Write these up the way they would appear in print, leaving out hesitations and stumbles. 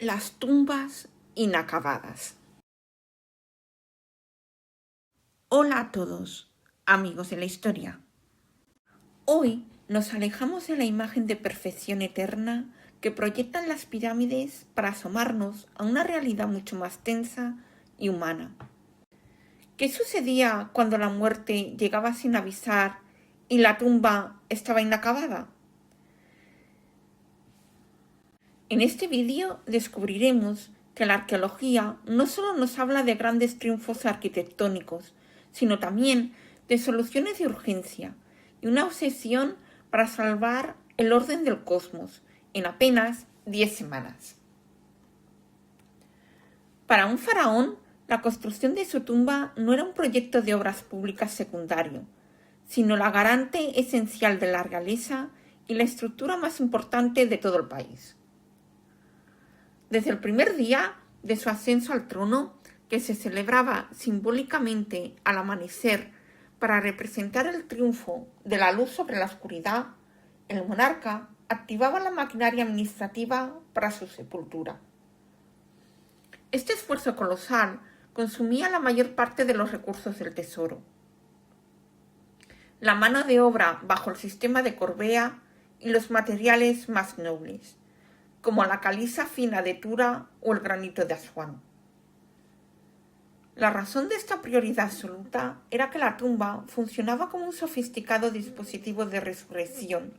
Las tumbas inacabadas. Hola a todos, amigos de la historia. Hoy nos alejamos de la imagen de perfección eterna que proyectan las pirámides para asomarnos a una realidad mucho más tensa y humana. ¿Qué sucedía cuando la muerte llegaba sin avisar y la tumba estaba inacabada? En este vídeo descubriremos que la arqueología no solo nos habla de grandes triunfos arquitectónicos, sino también de soluciones de urgencia y una obsesión para salvar el orden del cosmos en apenas 10 semanas. Para un faraón, la construcción de su tumba no era un proyecto de obras públicas secundario, sino la garante esencial de la realeza y la estructura más importante de todo el país. Desde el primer día de su ascenso al trono, que se celebraba simbólicamente al amanecer para representar el triunfo de la luz sobre la oscuridad, el monarca activaba la maquinaria administrativa para su sepultura. Este esfuerzo colosal consumía la mayor parte de los recursos del tesoro. La mano de obra bajo el sistema de corvea y los materiales más nobles, como la caliza fina de Tura o el granito de Asuán. La razón de esta prioridad absoluta era que la tumba funcionaba como un sofisticado dispositivo de resurrección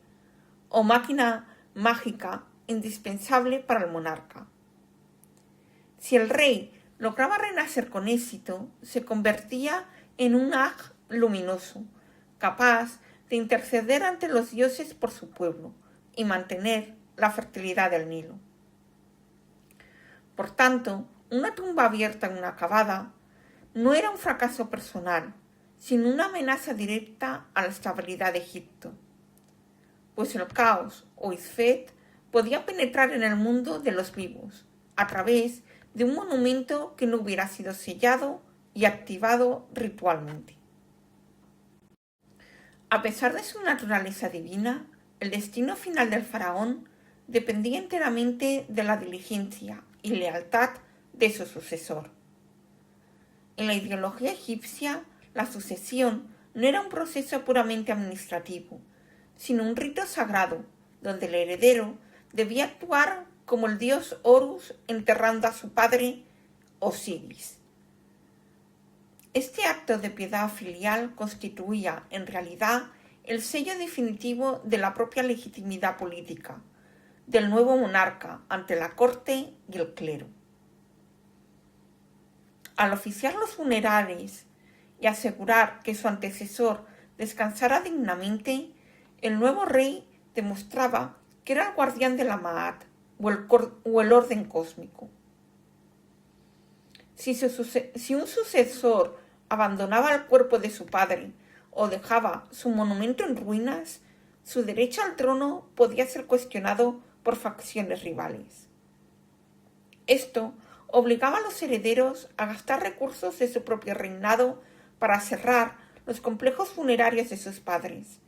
o máquina mágica indispensable para el monarca. Si el rey lograba renacer con éxito, se convertía en un haj luminoso, capaz de interceder ante los dioses por su pueblo y mantener la fertilidad del Nilo. Por tanto, una tumba abierta e inacabada no era un fracaso personal, sino una amenaza directa a la estabilidad de Egipto, pues el caos o Izfet podía penetrar en el mundo de los vivos a través de un monumento que no hubiera sido sellado y activado ritualmente. A pesar de su naturaleza divina, el destino final del faraón dependía enteramente de la diligencia y lealtad de su sucesor. En la ideología egipcia, la sucesión no era un proceso puramente administrativo, sino un rito sagrado, donde el heredero debía actuar como el dios Horus enterrando a su padre Osiris. Este acto de piedad filial constituía, en realidad, el sello definitivo de la propia legitimidad política del nuevo monarca ante la corte y el clero. Al oficiar los funerales y asegurar que su antecesor descansara dignamente, el nuevo rey demostraba que era el guardián de la Ma'at o el orden cósmico. Si un sucesor abandonaba el cuerpo de su padre o dejaba su monumento en ruinas, su derecho al trono podía ser cuestionado por facciones rivales. Esto obligaba a los herederos a gastar recursos de su propio reinado para cerrar los complejos funerarios de sus padres,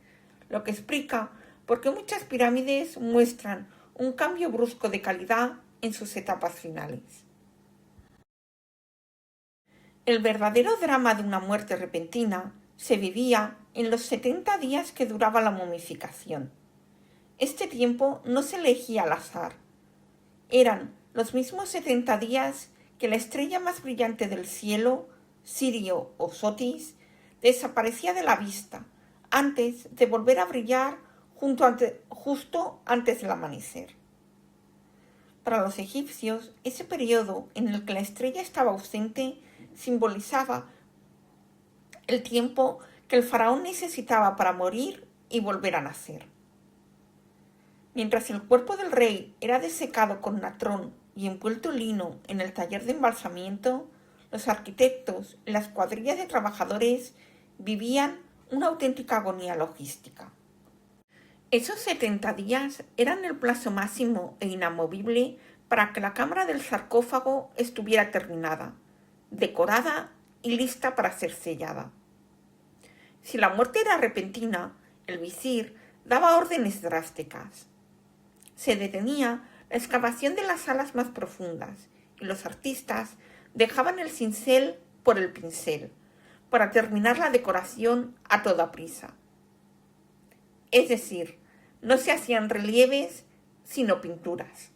lo que explica por qué muchas pirámides muestran un cambio brusco de calidad en sus etapas finales. El verdadero drama de una muerte repentina se vivía en los 70 días que duraba la momificación. Este tiempo no se elegía al azar. Eran los mismos 70 días que la estrella más brillante del cielo, Sirio o Sotis, desaparecía de la vista antes de volver a brillar justo antes del amanecer. Para los egipcios, ese periodo en el que la estrella estaba ausente simbolizaba el tiempo que el faraón necesitaba para morir y volver a nacer. Mientras el cuerpo del rey era desecado con natrón y envuelto en lino en el taller de embalsamiento, los arquitectos y las cuadrillas de trabajadores vivían una auténtica agonía logística. Esos 70 días eran el plazo máximo e inamovible para que la cámara del sarcófago estuviera terminada, decorada y lista para ser sellada. Si la muerte era repentina, el visir daba órdenes drásticas. Se detenía la excavación de las salas más profundas, y los artistas dejaban el cincel por el pincel, para terminar la decoración a toda prisa. Es decir, no se hacían relieves, sino pinturas.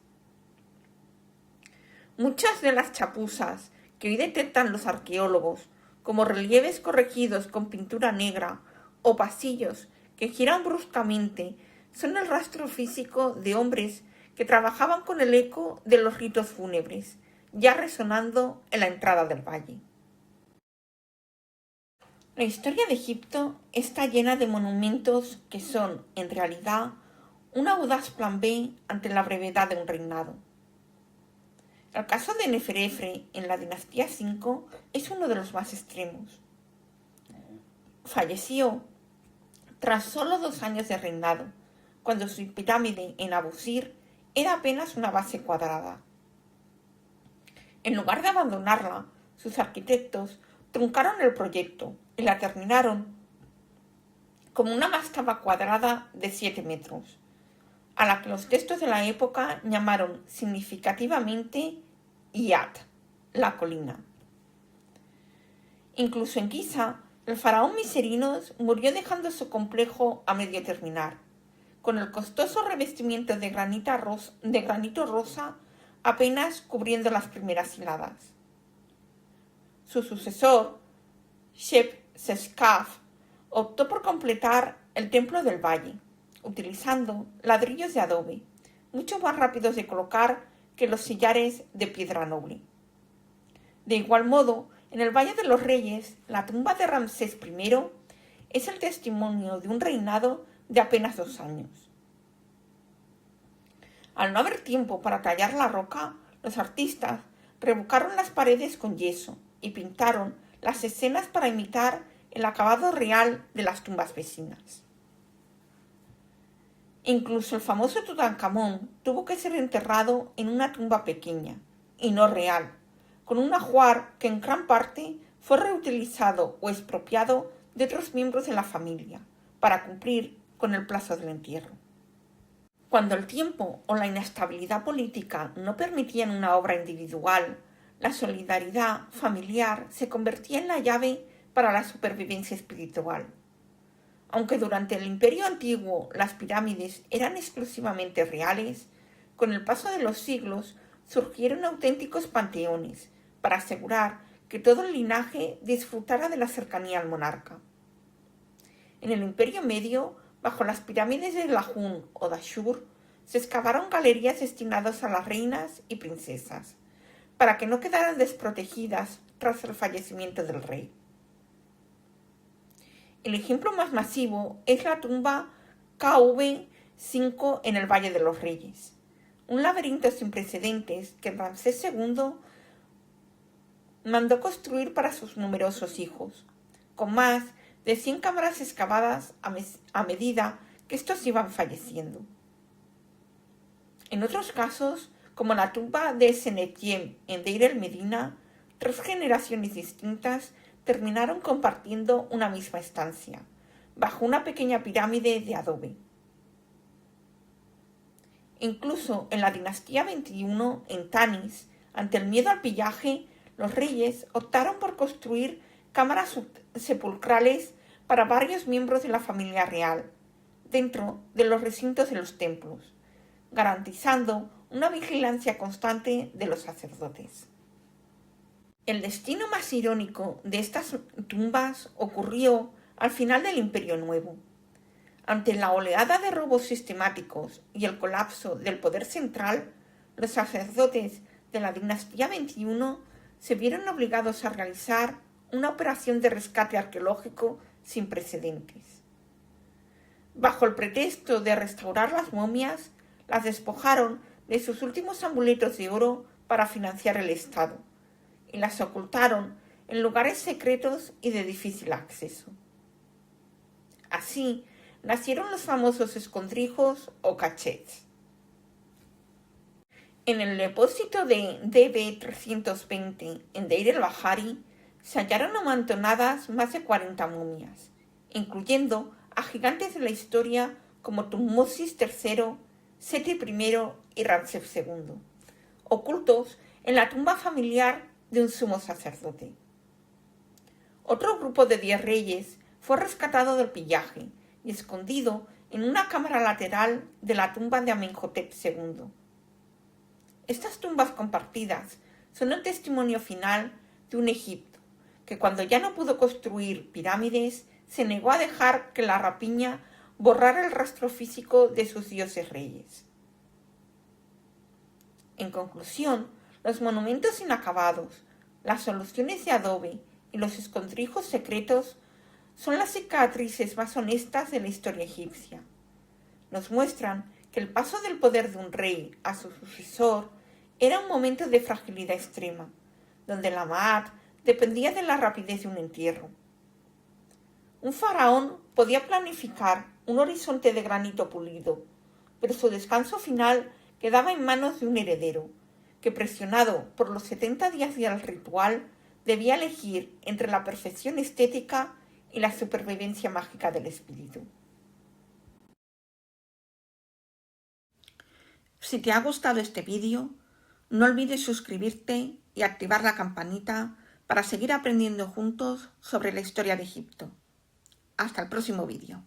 Muchas de las chapuzas que hoy detectan los arqueólogos como relieves corregidos con pintura negra o pasillos que giran bruscamente son el rastro físico de hombres que trabajaban con el eco de los ritos fúnebres, ya resonando en la entrada del valle. La historia de Egipto está llena de monumentos que son, en realidad, un audaz plan B ante la brevedad de un reinado. El caso de Neferefre en la dinastía V es uno de los más extremos. Falleció tras solo 2 años de reinado, cuando su pirámide en Abusir era apenas una base cuadrada. En lugar de abandonarla, sus arquitectos truncaron el proyecto y la terminaron como una mastaba cuadrada de 7 metros, a la que los textos de la época llamaron significativamente Iyat, la colina. Incluso en Giza, el faraón Miserinos murió dejando su complejo a medio terminar, con el costoso revestimiento de granito rosa apenas cubriendo las primeras hiladas. Su sucesor, Shep-Seskaf, optó por completar el templo del valle, utilizando ladrillos de adobe, mucho más rápidos de colocar que los sillares de piedra noble. De igual modo, en el Valle de los Reyes, la tumba de Ramsés I es el testimonio de un reinado de apenas 2 años. Al no haber tiempo para tallar la roca, los artistas revocaron las paredes con yeso y pintaron las escenas para imitar el acabado real de las tumbas vecinas. Incluso el famoso Tutankamón tuvo que ser enterrado en una tumba pequeña, y no real, con un ajuar que en gran parte fue reutilizado o expropiado de otros miembros de la familia, para cumplir con el plazo del entierro. Cuando el tiempo o la inestabilidad política no permitían una obra individual, la solidaridad familiar se convertía en la llave para la supervivencia espiritual. Aunque durante el Imperio Antiguo las pirámides eran exclusivamente reales, con el paso de los siglos surgieron auténticos panteones para asegurar que todo el linaje disfrutara de la cercanía al monarca. En el Imperio Medio, bajo las pirámides de Lajún o Dashur, se excavaron galerías destinadas a las reinas y princesas, para que no quedaran desprotegidas tras el fallecimiento del rey. El ejemplo más masivo es la tumba KV5 en el Valle de los Reyes, un laberinto sin precedentes que Ramsés II mandó construir para sus numerosos hijos, con más de 100 cámaras excavadas a medida que estos iban falleciendo. En otros casos, como la tumba de Senetiem en Deir el-Medina, 3 generaciones distintas terminaron compartiendo una misma estancia, bajo una pequeña pirámide de adobe. Incluso en la dinastía 21, en Tanis, ante el miedo al pillaje, los reyes optaron por construir cámaras sepulcrales para varios miembros de la familia real, dentro de los recintos de los templos, garantizando una vigilancia constante de los sacerdotes. El destino más irónico de estas tumbas ocurrió al final del Imperio Nuevo. Ante la oleada de robos sistemáticos y el colapso del poder central, los sacerdotes de la dinastía 21 se vieron obligados a realizar una operación de rescate arqueológico sin precedentes. Bajo el pretexto de restaurar las momias, las despojaron de sus últimos amuletos de oro para financiar el Estado, y las ocultaron en lugares secretos y de difícil acceso. Así nacieron los famosos escondrijos o cachets. En el depósito de DB320 en Deir el-Bahari se hallaron amontonadas más de 40 momias, incluyendo a gigantes de la historia como Tutmosis III, Seti I y Ramsés II, ocultos en la tumba familiar de un sumo sacerdote. Otro grupo de 10 reyes fue rescatado del pillaje y escondido en una cámara lateral de la tumba de Amenhotep II. Estas tumbas compartidas son el testimonio final de un Egipto que, cuando ya no pudo construir pirámides, se negó a dejar que la rapiña borrara el rastro físico de sus dioses reyes. En conclusión, los monumentos inacabados, las soluciones de adobe y los escondrijos secretos son las cicatrices más honestas de la historia egipcia. Nos muestran que el paso del poder de un rey a su sucesor era un momento de fragilidad extrema, donde la Maat dependía de la rapidez de un entierro. Un faraón podía planificar un horizonte de granito pulido, pero su descanso final quedaba en manos de un heredero, que, presionado por los 70 días del ritual, debía elegir entre la perfección estética y la supervivencia mágica del espíritu. Si te ha gustado este vídeo, no olvides suscribirte y activar la campanita para seguir aprendiendo juntos sobre la historia de Egipto. Hasta el próximo vídeo.